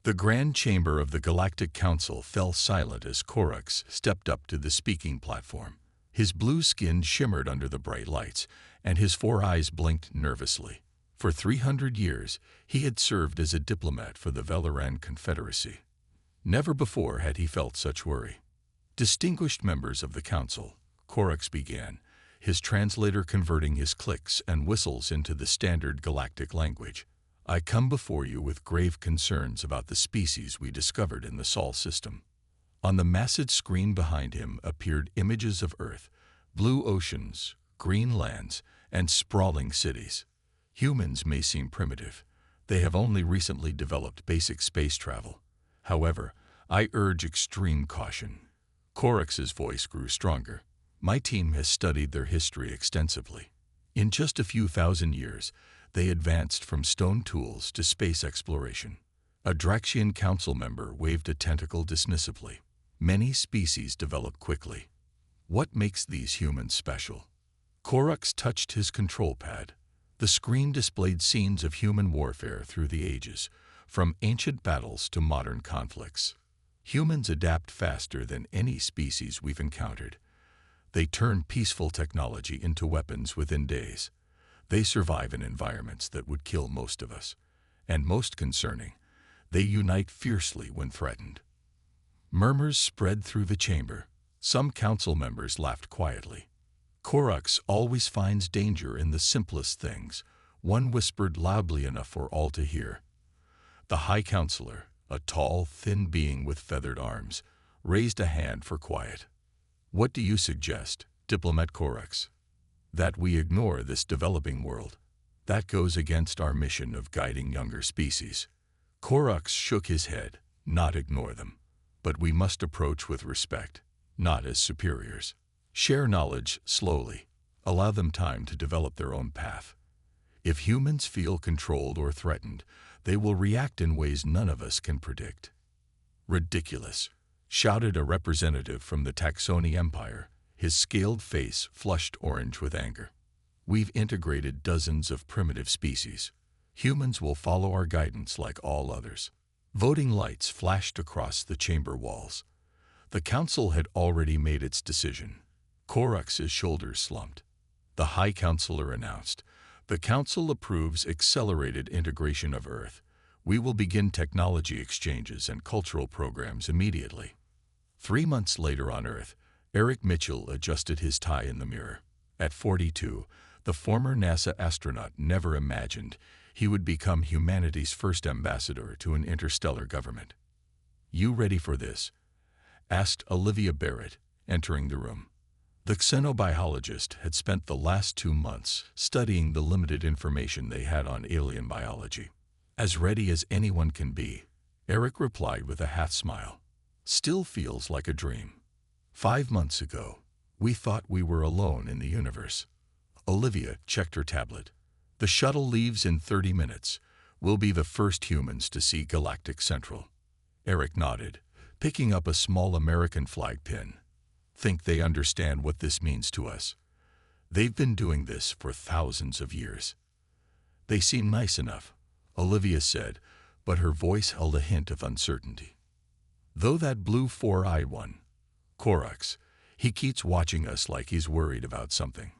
The Grand Chamber of the Galactic Council fell silent as Korax stepped up to the speaking platform. His blue skin shimmered under the bright lights, and his 4 eyes blinked nervously. For 300 years, he had served as a diplomat for the Velaran Confederacy. Never before had he felt such worry. Distinguished members of the council, Korax began, his translator converting his clicks and whistles into the standard galactic language. I come before you with grave concerns about the species we discovered in the Sol system. On the massive screen behind him appeared images of Earth, blue oceans, green lands, and sprawling cities. Humans may seem primitive. They have only recently developed basic space travel. However, I urge extreme caution. Korax's voice grew stronger. My team has studied their history extensively. In just a few thousand years, they advanced from stone tools to space exploration. A Draxian council member waved a tentacle dismissively. Many species develop quickly. What makes these humans special? Korax touched his control pad. The screen displayed scenes of human warfare through the ages, from ancient battles to modern conflicts. Humans adapt faster than any species we've encountered. They turn peaceful technology into weapons within days. They survive in environments that would kill most of us. And most concerning, they unite fiercely when threatened. Murmurs spread through the chamber. Some council members laughed quietly. Korax always finds danger in the simplest things, one whispered loudly enough for all to hear. The High Counselor, a tall, thin being with feathered arms, raised a hand for quiet. What do you suggest, Diplomat Korax? That we ignore this developing world. That goes against our mission of guiding younger species. Korax shook his head, not ignore them. But we must approach with respect, not as superiors. Share knowledge slowly. Allow them time to develop their own path. If humans feel controlled or threatened, they will react in ways none of us can predict. Ridiculous, shouted a representative from the Taxoni Empire, his scaled face flushed orange with anger. We've integrated dozens of primitive species. Humans will follow our guidance like all others. Voting lights flashed across the chamber walls. The council had already made its decision. Korax's shoulders slumped. The High Counselor announced, "The council approves accelerated integration of Earth. We will begin technology exchanges and cultural programs immediately." 3 months later on Earth, Eric Mitchell adjusted his tie in the mirror. At 42, the former NASA astronaut never imagined he would become humanity's first ambassador to an interstellar government. "You ready for this?" asked Olivia Barrett, entering the room. The xenobiologist had spent the last 2 months studying the limited information they had on alien biology. "As ready as anyone can be," Eric replied with a half smile. "Still feels like a dream. 5 months ago, we thought we were alone in the universe." Olivia checked her tablet. "The shuttle leaves in 30 minutes. We'll be the first humans to see Galactic Central." Eric nodded, picking up a small American flag pin. "Think they understand what this means to us? They've been doing this for thousands of years." "They seem nice enough," Olivia said, but her voice held a hint of uncertainty. "Though that blue 4-eyed one, Korax, he keeps watching us like he's worried about something."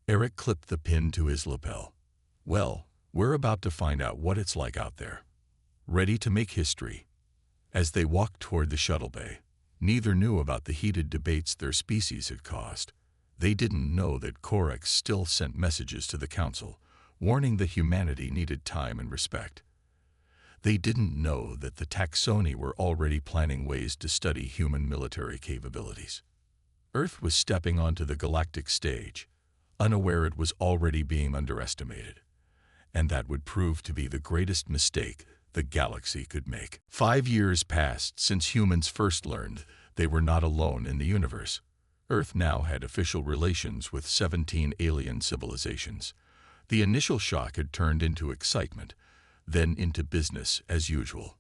Eric clipped the pin to his lapel. "Well, we're about to find out what it's like out there. Ready to make history." As they walked toward the shuttle bay, neither knew about the heated debates their species had caused. They didn't know that Korax still sent messages to the council, warning that humanity needed time and respect. They didn't know that the Taxoni were already planning ways to study human military capabilities. Earth was stepping onto the galactic stage, unaware it was already being underestimated, and that would prove to be the greatest mistake the galaxy could make. 5 years passed since humans first learned they were not alone in the universe. Earth now had official relations with 17 alien civilizations. The initial shock had turned into excitement, then into business as usual.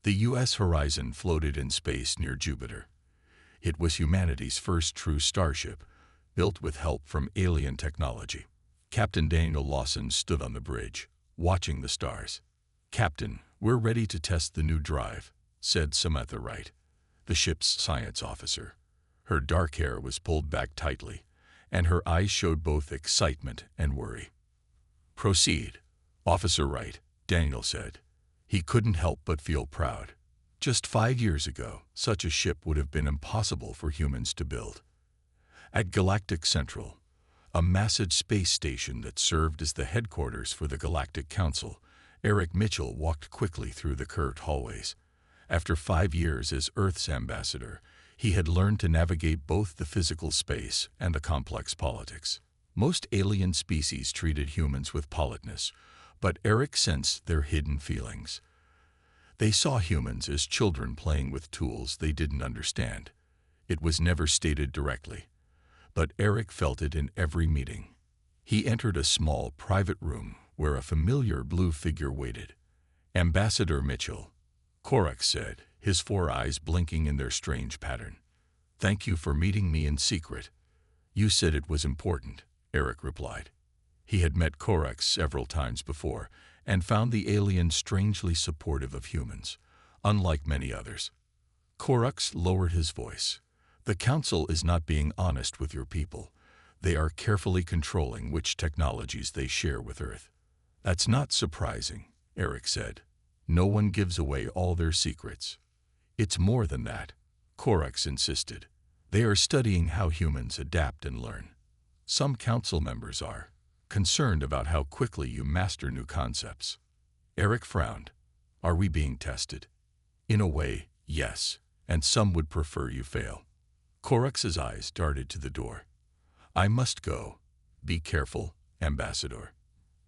The U.S. horizon floated in space near Jupiter. It was humanity's first true starship, built with help from alien technology. Captain Daniel Lawson stood on the bridge, watching the stars. "Captain, "We're ready to test the new drive," said Samantha Wright, the ship's science officer. Her dark hair was pulled back tightly, and her eyes showed both excitement and worry. "Proceed, Officer Wright," Daniel said. He couldn't help but feel proud. Just 5 years ago, such a ship would have been impossible for humans to build. At Galactic Central, a massive space station that served as the headquarters for the Galactic Council, Eric Mitchell walked quickly through the curved hallways. After 5 years as Earth's ambassador, he had learned to navigate both the physical space and the complex politics. Most alien species treated humans with politeness, but Eric sensed their hidden feelings. They saw humans as children playing with tools they didn't understand. It was never stated directly, but Eric felt it in every meeting. He entered a small, private room where a familiar blue figure waited. "Ambassador Mitchell," Korax said, his 4 eyes blinking in their strange pattern. "Thank you for meeting me in secret." "You said it was important," Eric replied. He had met Korax several times before and found the alien strangely supportive of humans, unlike many others. Korax lowered his voice. "The Council is not being honest with your people. They are carefully controlling which technologies they share with Earth." "That's not surprising," Eric said. "No one gives away all their secrets." "It's more than that," Korax insisted. "They are studying how humans adapt and learn. Some council members are concerned about how quickly you master new concepts." Eric frowned. "Are we being tested?" "In a way, yes, and some would prefer you fail." Korax's eyes darted to the door. "I must go. Be careful, Ambassador.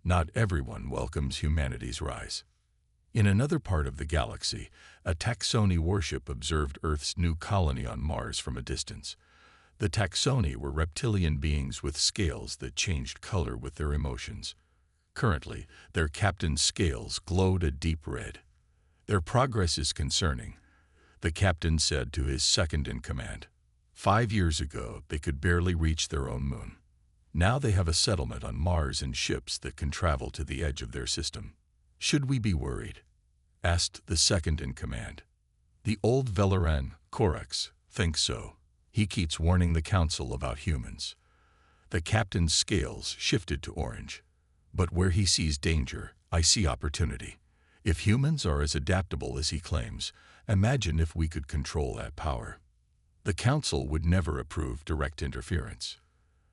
Not everyone welcomes humanity's rise." In another part of the galaxy, a Taxoni warship observed Earth's new colony on Mars from a distance. The Taxoni were reptilian beings with scales that changed color with their emotions. Currently, their captain's scales glowed a deep red. "Their progress is concerning," the captain said to his second-in-command. 5 years ago, they could barely reach their own moon. Now they have a settlement on Mars and ships that can travel to the edge of their system. "Should we be worried?" asked the second-in-command. "The old Velaran, Korax, thinks so. He keeps warning the Council about humans." The captain's scales shifted to orange. "But where he sees danger, I see opportunity. If humans are as adaptable as he claims, imagine if we could control that power. The Council would never approve direct interference."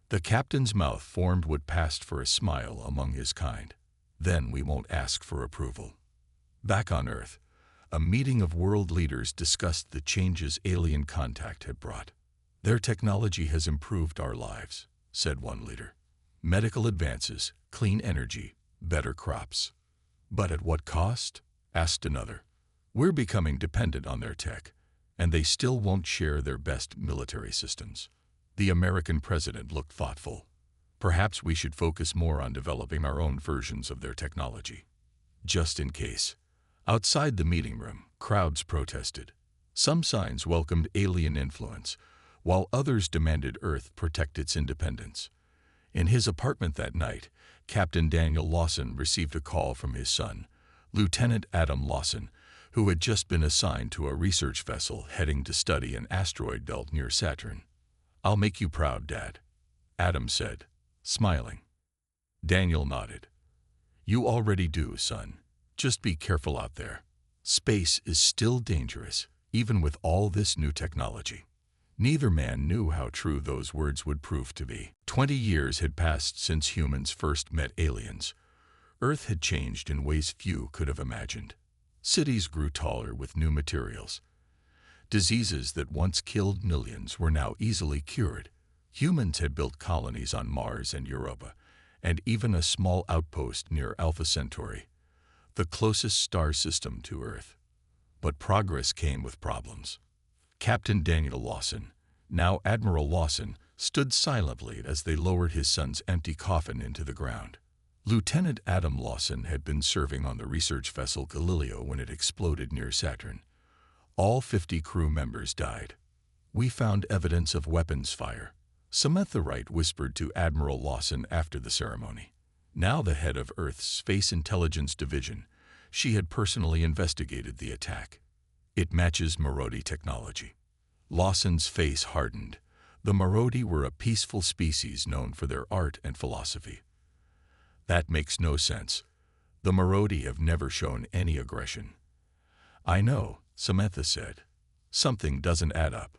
The captain's mouth formed what passed for a smile among his kind. "Then we won't ask for approval." Back on Earth, a meeting of world leaders discussed the changes alien contact had brought. "Their technology has improved our lives," said one leader. "Medical advances, clean energy, better crops." "But at what cost?" asked another. "We're becoming dependent on their tech, and they still won't share their best military systems." The American president looked thoughtful. "Perhaps we should focus more on developing our own versions of their technology. Just in case." Outside the meeting room, crowds protested. Some signs welcomed alien influence, while others demanded Earth protect its independence. In his apartment that night, Captain Daniel Lawson received a call from his son, Lieutenant Adam Lawson, who had just been assigned to a research vessel heading to study an asteroid belt near Saturn. "I'll make you proud, Dad," Adam said, smiling. Daniel nodded. "You already do, son. Just be careful out there. Space is still dangerous, even with all this new technology." Neither man knew how true those words would prove to be. 20 years had passed since humans first met aliens. Earth had changed in ways few could have imagined. Cities grew taller with new materials. Diseases that once killed millions were now easily cured. Humans had built colonies on Mars and Europa, and even a small outpost near Alpha Centauri, the closest star system to Earth. But progress came with problems. Captain Daniel Lawson, now Admiral Lawson, stood silently as they lowered his son's empty coffin into the ground. Lieutenant Adam Lawson had been serving on the research vessel Galileo when it exploded near Saturn. All 50 crew members died. "We found evidence of weapons fire," Samantha Wright whispered to Admiral Lawson after the ceremony. Now the head of Earth's Space Intelligence Division, She had personally investigated the attack. It matches Marodi technology. Lawson's face hardened. The Marodi were a peaceful species known for their art and philosophy. That makes no sense. The Marodi have never shown any aggression. I know, Samantha said. Something doesn't add up.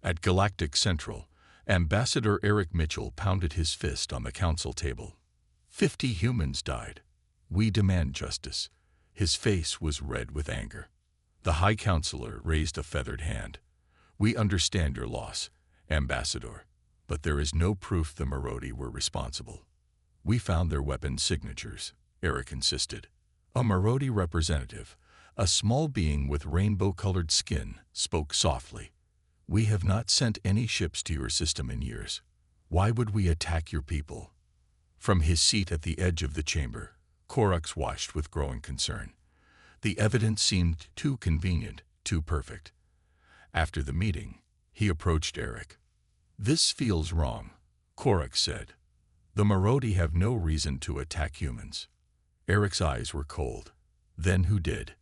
At Galactic Central, Ambassador Eric Mitchell pounded his fist on the council table. 50 humans died. We demand justice. His face was red with anger. The High Counselor raised a feathered hand. We understand your loss, Ambassador, but there is no proof the Marodi were responsible. We found their weapon signatures, Eric insisted. A Marodi representative, a small being with rainbow-colored skin, spoke softly. We have not sent any ships to your system in years. Why would we attack your people? From his seat at the edge of the chamber, Korax watched with growing concern. The evidence seemed too convenient, too perfect. After the meeting, he approached Eric. This feels wrong, Korax said. The Marodi have no reason to attack humans. Eric's eyes were cold. Then who did?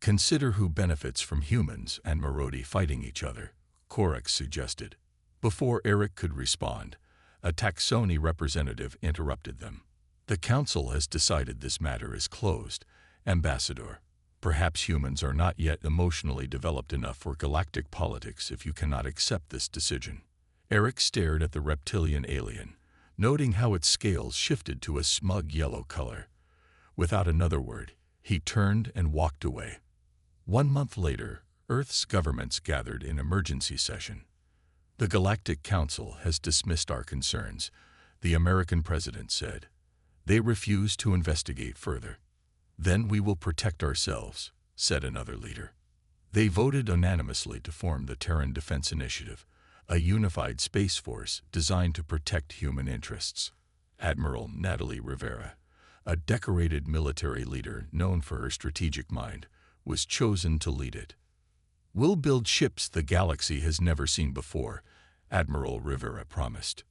Consider who benefits from humans and Marodi fighting each other, Korax suggested. Before Eric could respond, a Taxoni representative interrupted them. The Council has decided this matter is closed, Ambassador. Perhaps humans are not yet emotionally developed enough for galactic politics if you cannot accept this decision. Eric stared at the reptilian alien, noting how its scales shifted to a smug yellow color. Without another word, he turned and walked away. 1 month later, Earth's governments gathered in emergency session. The Galactic Council has dismissed our concerns, the American president said. They refuse to investigate further. Then we will protect ourselves, said another leader. They voted unanimously to form the Terran Defense Initiative, a unified space force designed to protect human interests. Admiral Natalie Rivera, a decorated military leader known for her strategic mind, was chosen to lead it. We'll build ships the galaxy has never seen before, Admiral Rivera promised.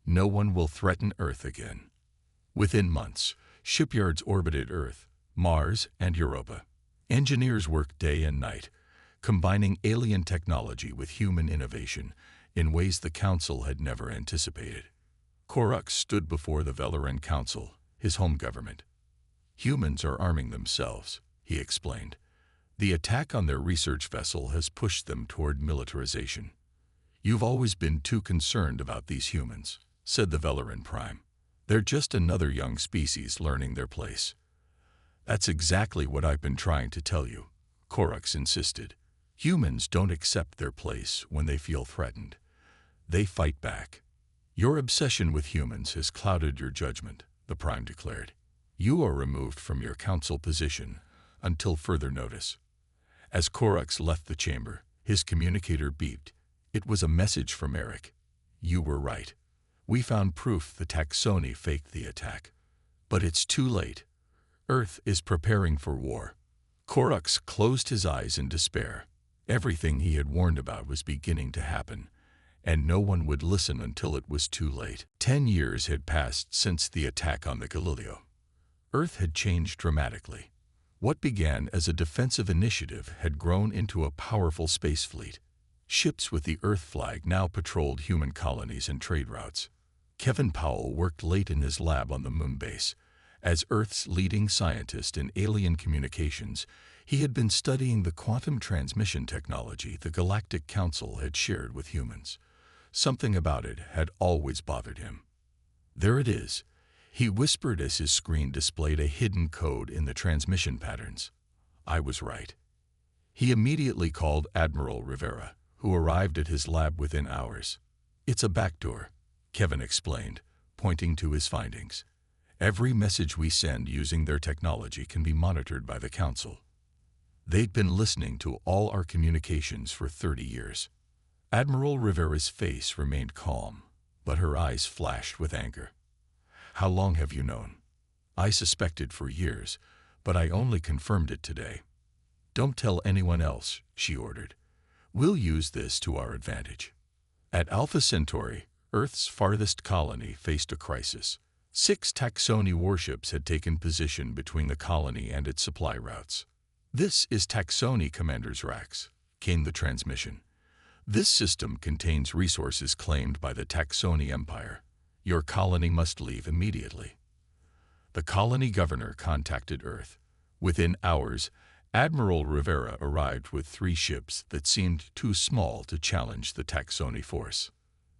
No one will threaten Earth again. Within months, shipyards orbited Earth, Mars, and Europa. Engineers worked day and night, combining alien technology with human innovation in ways the Council had never anticipated. Korax stood before the Velaran Council, his home government. Humans are arming themselves, he explained. The attack on their research vessel has pushed them toward militarization. You've always been too concerned about these humans, said the Velaran Prime. They're just another young species learning their place. That's exactly what I've been trying to tell you, Korax insisted. Humans don't accept their place when they feel threatened. They fight back. Your obsession with humans has clouded your judgment, the Prime declared. You are removed from your council position until further notice. As Korax left the chamber, his communicator beeped. It was a message from Eric. You were right. We found proof the Taxoni faked the attack. But it's too late. Earth is preparing for war. Korax closed his eyes in despair. Everything he had warned about was beginning to happen, and no one would listen until it was too late. 10 years had passed since the attack on the Galileo. Earth had changed dramatically. What began as a defensive initiative had grown into a powerful space fleet. Ships with the Earth flag now patrolled human colonies and trade routes. Kevin Powell worked late in his lab on the moon base. As Earth's leading scientist in alien communications, he had been studying the quantum transmission technology the Galactic Council had shared with humans. Something about it had always bothered him. There it is, he whispered as his screen displayed a hidden code in the transmission patterns. I was right. He immediately called Admiral Rivera, who arrived at his lab within hours. It's a backdoor, Kevin explained, pointing to his findings. Every message we send using their technology can be monitored by the Council. They'd been listening to all our communications for 30 years. Admiral Rivera's face remained calm, but her eyes flashed with anger. How long have you known? I suspected for years, but I only confirmed it today. Don't tell anyone else, she ordered. We'll use this to our advantage. At Alpha Centauri, Earth's farthest colony faced a crisis. 6 Taxoni warships had taken position between the colony and its supply routes. "This is Taxoni, Commander's Rax," came the transmission. "This system contains resources claimed by the Taxoni Empire. Your colony must leave immediately." The colony governor contacted Earth. Within hours, Admiral Rivera arrived with 3 ships that seemed too small to challenge the Taxoni force.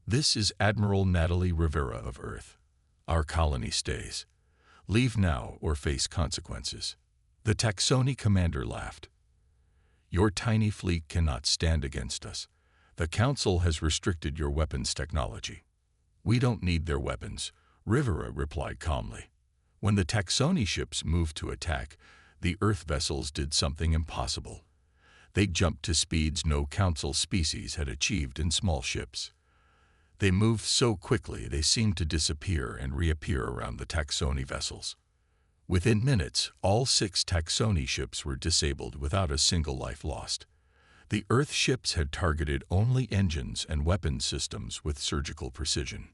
"This is Admiral Natalie Rivera of Earth. Our colony stays. Leave now or face consequences." The Taxoni commander laughed. "Your tiny fleet cannot stand against us. The Council has restricted your weapons technology." "We don't need their weapons," Rivera replied calmly. When the Taxoni ships moved to attack, the Earth vessels did something impossible. They jumped to speeds no Council species had achieved in small ships. They moved so quickly they seemed to disappear and reappear around the Taxoni vessels. Within minutes, all 6 Taxoni ships were disabled without a single life lost. The Earth ships had targeted only engines and weapons systems with surgical precision.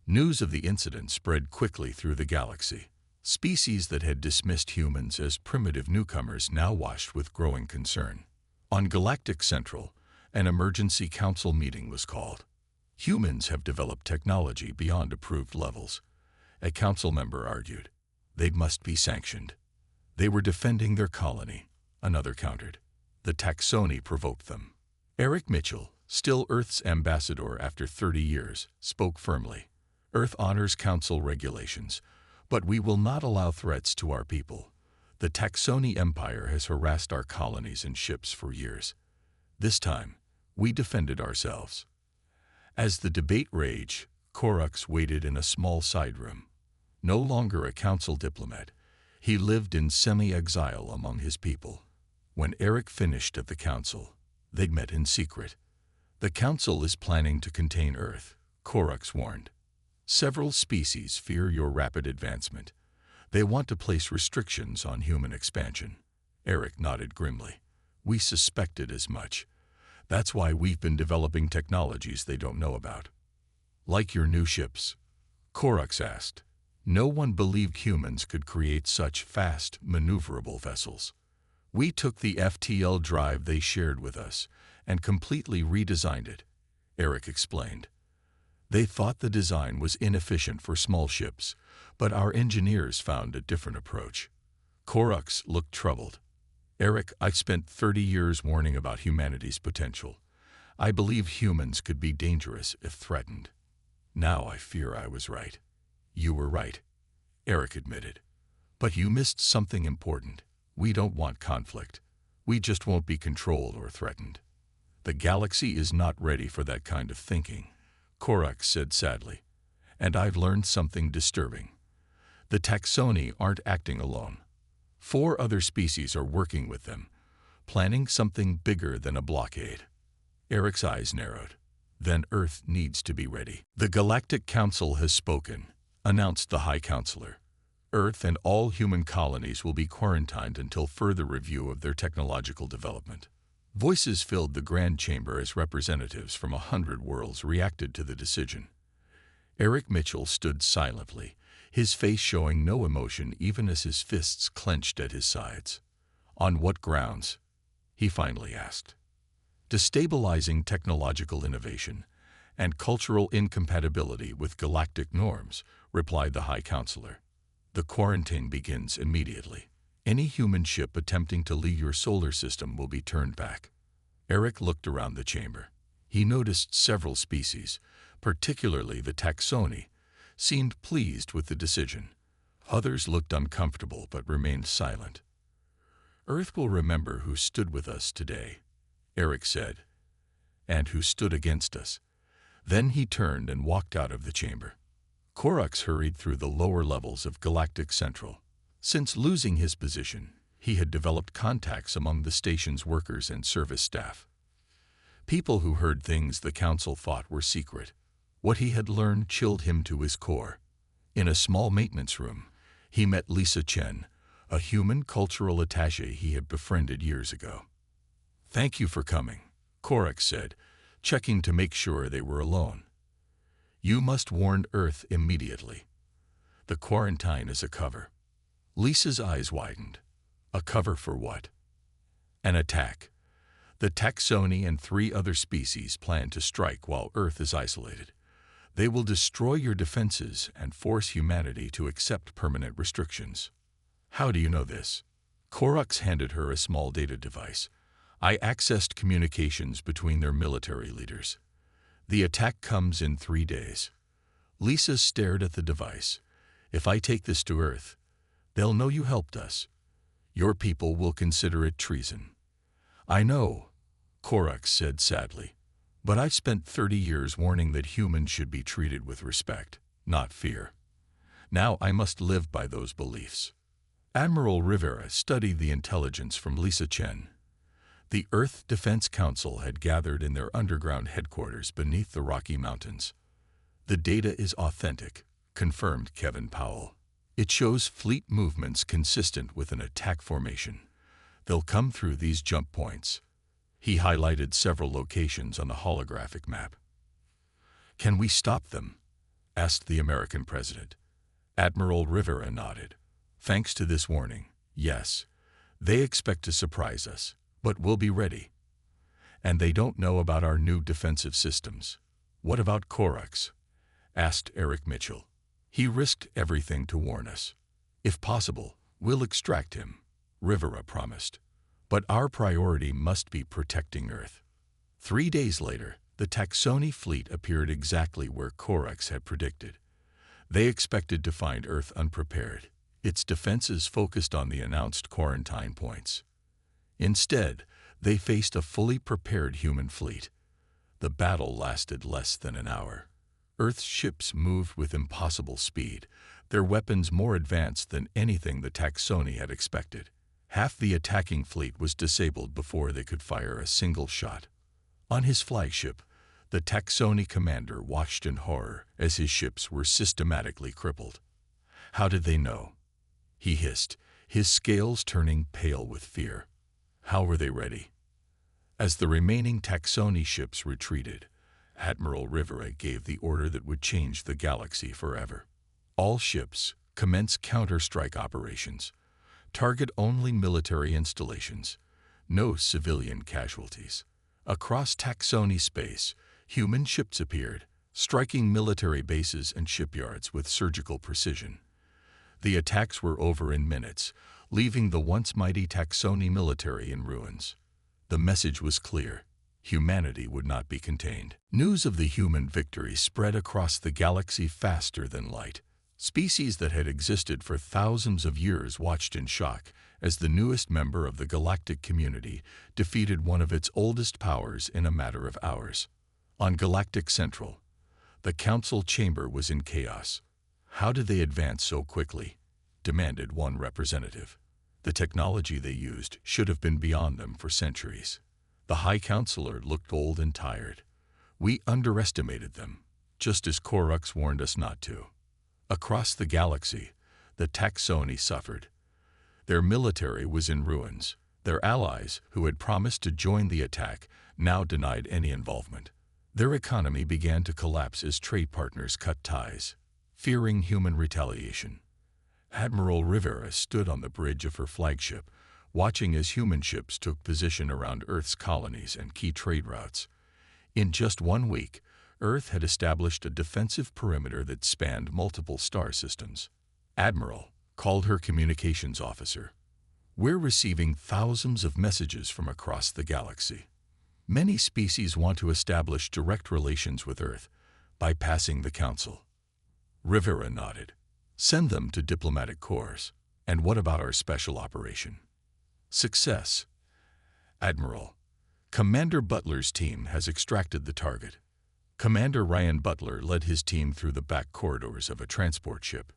News of the incident spread quickly through the galaxy. Species that had dismissed humans as primitive newcomers now watched with growing concern. On Galactic Central, an emergency council meeting was called. "Humans have developed technology beyond approved levels," a council member argued. "They must be sanctioned." "They were defending their colony," another countered. "The Taxoni provoked them." Eric Mitchell, still Earth's ambassador after 30 years, spoke firmly. "Earth honors Council regulations, but we will not allow threats to our people. The Taxoni Empire has harassed our colonies and ships for years. This time, we defended ourselves." As the debate raged, Korax waited in a small side room. No longer a council diplomat, he lived in semi-exile among his people. When Eric finished at the council, they met in secret. "The council is planning to contain Earth," Korax warned. "Several species fear your rapid advancement. They want to place restrictions on human expansion." Eric nodded grimly. "We suspected as much. That's why we've been developing technologies they don't know about." "Like your new ships?" Korax asked. "No one believed humans could create such fast, maneuverable vessels. We took the FTL drive they shared with us and completely redesigned it," Eric explained. "They thought the design was inefficient for small ships, but our engineers found a different approach." Korax looked troubled. "Eric, I've spent 30 years warning about humanity's potential. I believe humans could be dangerous if threatened. Now I fear I was right." "You were right," Eric admitted. "But you missed something important. We don't want conflict. We just won't be controlled or threatened." "The galaxy is not ready for that kind of thinking," Korax said sadly. "And I've learned something disturbing. The Taxoni aren't acting alone. 4 other species are working with them, planning something bigger than a blockade." Eric's eyes narrowed. "Then Earth needs to be ready." "The Galactic Council has spoken," announced the High Counselor. "Earth and all human colonies will be quarantined until further review of their technological development." Voices filled the Grand Chamber as representatives from 100 worlds reacted to the decision. Eric Mitchell stood silently, his face showing no emotion even as his fists clenched at his sides. "On what grounds?" he finally asked. "Destabilizing technological innovation and cultural incompatibility with galactic norms," replied the High Counselor. "The quarantine begins immediately. Any human ship attempting to leave your solar system will be turned back." Eric looked around the chamber. He noticed several species, particularly the Taxoni, seemed pleased with the decision. Others looked uncomfortable but remained silent. "Earth will remember who stood with us today," Eric said, "and who stood against us." Then he turned and walked out of the chamber. Korax hurried through the lower levels of Galactic Central. Since losing his position, he had developed contacts among the station's workers and service staff. People who heard things the council thought were secret. What he had learned chilled him to his core. In a small maintenance room, he met Lisa Chen, a human cultural attaché he had befriended years ago. "Thank you for coming," Korax said, checking to make sure they were alone. "You must warn Earth immediately. The quarantine is a cover. Lisa's eyes widened. A cover for what? An attack. The Taxoni and 3 other species plan to strike while Earth is isolated. They will destroy your defenses and force humanity to accept permanent restrictions. How do you know this? Korax handed her a small data device. I accessed communications between their military leaders. The attack comes in 3 days. Lisa stared at the device. If I take this to Earth, they'll know you helped us. Your people will consider it treason. I know, Korax said sadly, but I've spent 30 years warning that humans should be treated with respect, not fear. Now I must live by those beliefs. Admiral Rivera studied the intelligence from Lisa Chen. The Earth Defense Council had gathered in their underground headquarters beneath the Rocky Mountains. The data is authentic, confirmed Kevin Powell. It shows fleet movements consistent with an attack formation. They'll come through these jump points. He highlighted several locations on the holographic map. Can we stop them? Asked the American president. Admiral Rivera nodded. Thanks to this warning, yes. They expect to surprise us, but we'll be ready. And they don't know about our new defensive systems. What about Korax? Asked Eric Mitchell. He risked everything to warn us. If possible, we'll extract him, Rivera promised. But our priority must be protecting Earth. 3 days later, the Taxoni fleet appeared exactly where Korax had predicted. They expected to find Earth unprepared, its defenses focused on the announced quarantine points. Instead, they faced a fully prepared human fleet. The battle lasted less than an hour. Earth's ships moved with impossible speed, their weapons more advanced than anything the Taxoni had expected. Half the attacking fleet was disabled before they could fire a single shot. On his flagship, the Taxoni commander watched in horror as his ships were systematically crippled. How did they know? He hissed, his scales turning pale with fear. How were they ready? As the remaining Taxoni ships retreated, Admiral Rivera gave the order that would change the galaxy forever. All ships commence counter-strike operations. Target only military installations. No civilian casualties. Across Taxoni space, human ships appeared, striking military bases and shipyards with surgical precision. The attacks were over in minutes, leaving the once mighty Taxoni military in ruins. The message was clear. Humanity would not be contained. News of the human victory spread across the galaxy faster than light. Species that had existed for thousands of years watched in shock as the newest member of the galactic community defeated one of its oldest powers in a matter of hours. On Galactic Central, the council chamber was in chaos. How did they advance so quickly? Demanded one representative. The technology they used should have been beyond them for centuries. The High Counselor looked old and tired. We underestimated them, just as Korax warned us not to. Across the galaxy, the Taxoni suffered. Their military was in ruins. Their allies, who had promised to join the attack, now denied any involvement. Their economy began to collapse as trade partners cut ties, fearing human retaliation. Admiral Rivera stood on the bridge of her flagship, watching as human ships took position around Earth's colonies and key trade routes. In just 1 week, Earth had established a defensive perimeter that spanned multiple star systems. Admiral called her communications officer. We're receiving thousands of messages from across the galaxy. Many species want to establish direct relations with Earth, bypassing the Council. Rivera nodded. Send them to diplomatic corps. And what about our special operation? Success. Admiral, Commander Butler's team has extracted the target. Commander Ryan Butler led his team through the back corridors of a transport ship.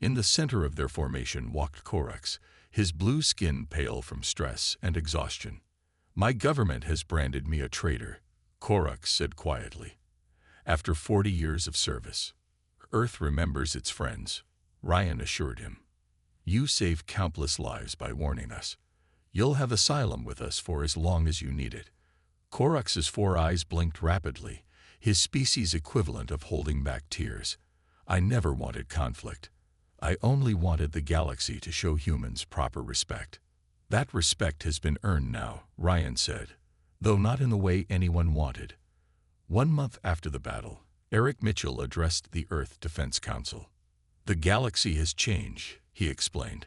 In the center of their formation walked Korax, his blue skin pale from stress and exhaustion. My government has branded me a traitor, Korax said quietly. After 40 years of service, Earth remembers its friends, Ryan assured him. You saved countless lives by warning us. You'll have asylum with us for as long as you need it. Korax's 4 eyes blinked rapidly, his species equivalent of holding back tears. I never wanted conflict. I only wanted the galaxy to show humans proper respect. That respect has been earned now, Ryan said, though not in the way anyone wanted. 1 month after the battle, Eric Mitchell addressed the Earth Defense Council. The galaxy has changed, he explained.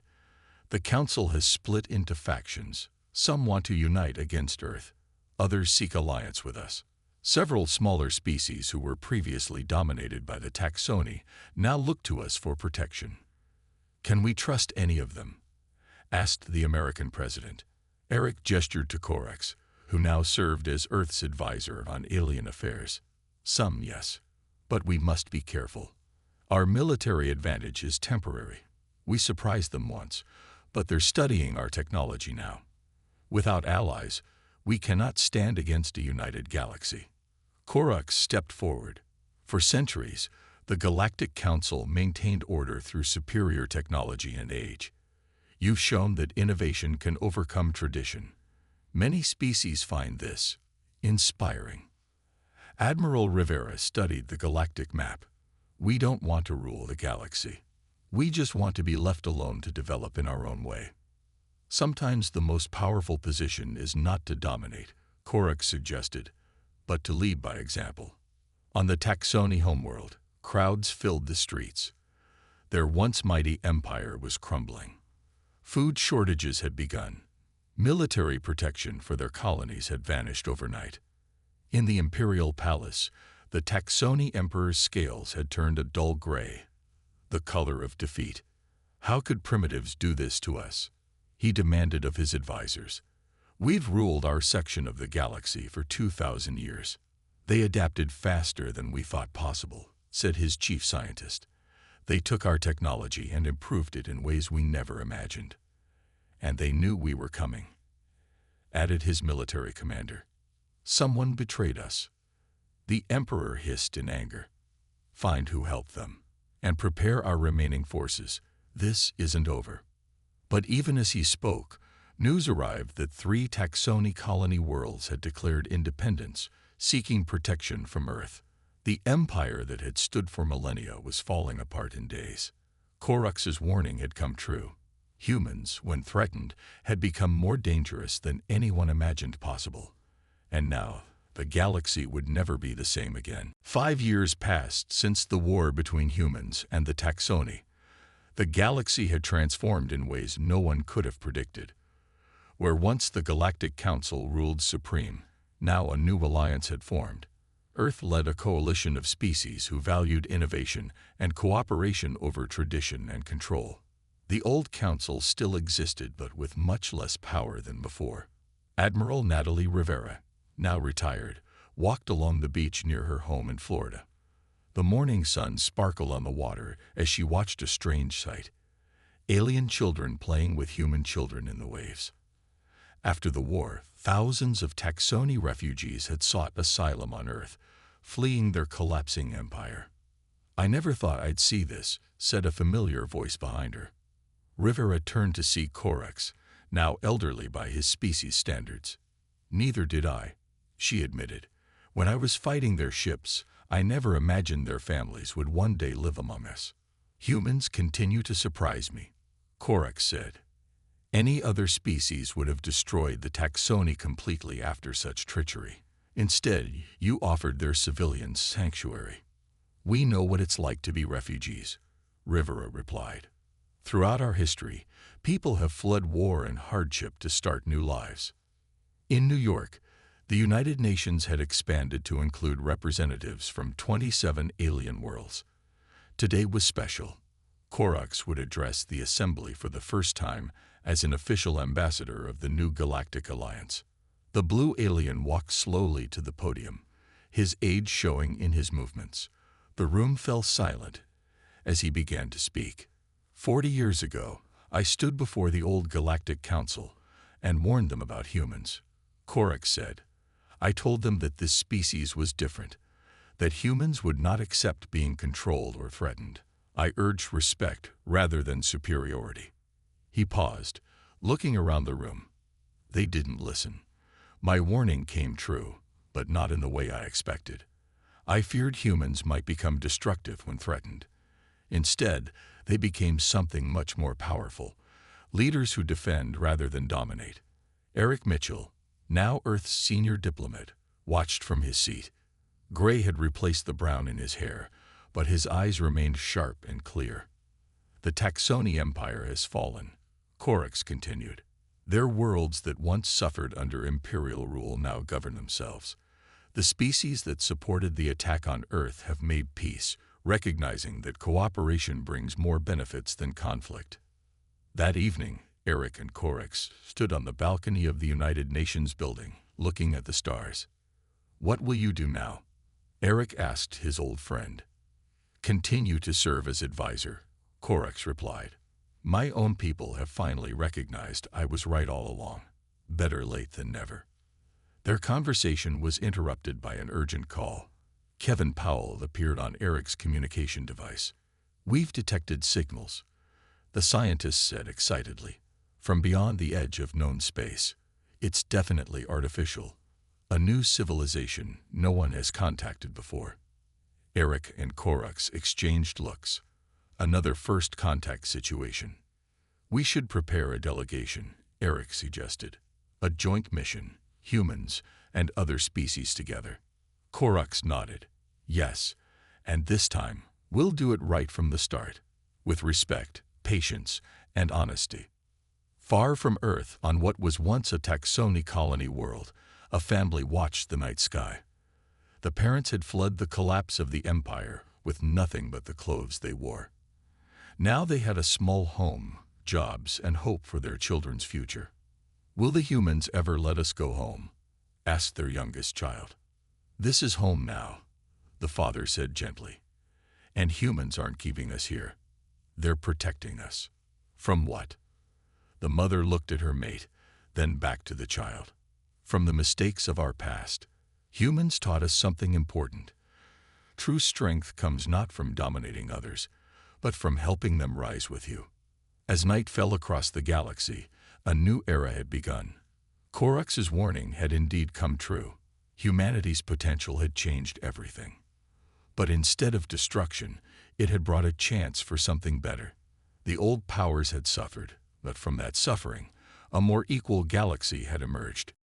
The Council has split into factions. Some want to unite against Earth. Others seek alliance with us. Several smaller species who were previously dominated by the taxonomy now look to us for protection. Can we trust any of them? Asked the American president. Eric gestured to Corax, who now served as Earth's advisor on alien affairs. Some, yes. But we must be careful. Our military advantage is temporary. We surprised them once, but they're studying our technology now. Without allies, we cannot stand against a united galaxy. Corax stepped forward. For centuries, the Galactic Council maintained order through superior technology and age. You've shown that innovation can overcome tradition. Many species find this inspiring. Admiral Rivera studied the galactic map. We don't want to rule the galaxy. We just want to be left alone to develop in our own way. Sometimes the most powerful position is not to dominate, Corax suggested, but to lead by example. On the Taxoni homeworld, crowds filled the streets. Their once mighty empire was crumbling. Food shortages had begun. Military protection for their colonies had vanished overnight. In the imperial palace, the Taxoni emperor's scales had turned a dull gray, the color of defeat. How could primitives do this to us? He demanded of his advisors. We've ruled our section of the galaxy for 2,000 years. They adapted faster than we thought possible, said his chief scientist. They took our technology and improved it in ways we never imagined. And they knew we were coming, added his military commander. Someone betrayed us. The emperor hissed in anger. Find who helped them, and prepare our remaining forces. This isn't over. But even as he spoke, news arrived that 3 Taxoni colony worlds had declared independence, seeking protection from Earth. The empire that had stood for millennia was falling apart in days. Corax's warning had come true. Humans, when threatened, had become more dangerous than anyone imagined possible. And now, the galaxy would never be the same again. 5 years passed since the war between humans and the Taxoni. The galaxy had transformed in ways no one could have predicted. Where once the Galactic Council ruled supreme, now a new alliance had formed. Earth led a coalition of species who valued innovation and cooperation over tradition and control. The old council still existed, but with much less power than before. Admiral Natalie Rivera, now retired, walked along the beach near her home in Florida. The morning sun sparkled on the water as she watched a strange sight: alien children playing with human children in the waves. After the war, thousands of Taxoni refugees had sought asylum on Earth, fleeing their collapsing empire. I never thought I'd see this, said a familiar voice behind her. Rivera turned to see Corax, now elderly by his species standards. Neither did I, she admitted. When I was fighting their ships, I never imagined their families would one day live among us. Humans continue to surprise me, Corax said. Any other species would have destroyed the Taxoni completely after such treachery. Instead, you offered their civilians sanctuary. We know what it's like to be refugees, Rivera replied. Throughout our history, people have fled war and hardship to start new lives. In New York, the United Nations had expanded to include representatives from 27 alien worlds. Today was special. Corax would address the assembly for the first time as an official ambassador of the new Galactic Alliance. The blue alien walked slowly to the podium, his age showing in his movements. The room fell silent as he began to speak. 40 years ago, I stood before the old Galactic Council and warned them about humans, Corax said. I told them that this species was different, that humans would not accept being controlled or threatened. I urged respect rather than superiority. He paused, looking around the room. They didn't listen. My warning came true, but not in the way I expected. I feared humans might become destructive when threatened. Instead, They became something much more powerful, leaders who defend rather than dominate. Eric Mitchell, now Earth's senior diplomat, watched from his seat. Gray had replaced the brown in his hair, but his eyes remained sharp and clear. The Taxoni Empire has fallen, Corax continued. Their worlds that once suffered under imperial rule now govern themselves. The species that supported the attack on Earth have made peace, recognizing that cooperation brings more benefits than conflict. That evening, Eric and Corax stood on the balcony of the United Nations building, looking at the stars. "What will you do now?" Eric asked his old friend. "Continue to serve as advisor," Corax replied. "My own people have finally recognized I was right all along. Better late than never." Their conversation was interrupted by an urgent call. Kevin Powell appeared on Eric's communication device. "We've detected signals," the scientist said excitedly, "from beyond the edge of known space. It's definitely artificial. A new civilization no one has contacted before." Eric and Corax exchanged looks. Another first contact situation. "We should prepare a delegation," Eric suggested. "A joint mission, humans and other species together." Corax nodded. "Yes, and this time we'll do it right from the start, with respect, patience, and honesty." Far from Earth, on what was once a Taxoni colony world, a family watched the night sky. The parents had fled the collapse of the empire with nothing but the clothes they wore. Now they had a small home, jobs, and hope for their children's future. "Will the humans ever let us go home?" asked their youngest child. "This is home now," the father said gently. "And humans aren't keeping us here. They're protecting us." "From what?" The mother looked at her mate, then back to the child. "From the mistakes of our past. Humans taught us something important. True strength comes not from dominating others, but from helping them rise with you." As night fell across the galaxy, a new era had begun. Corax's warning had indeed come true. Humanity's potential had changed everything. But instead of destruction, it had brought a chance for something better. The old powers had suffered, but from that suffering, a more equal galaxy had emerged.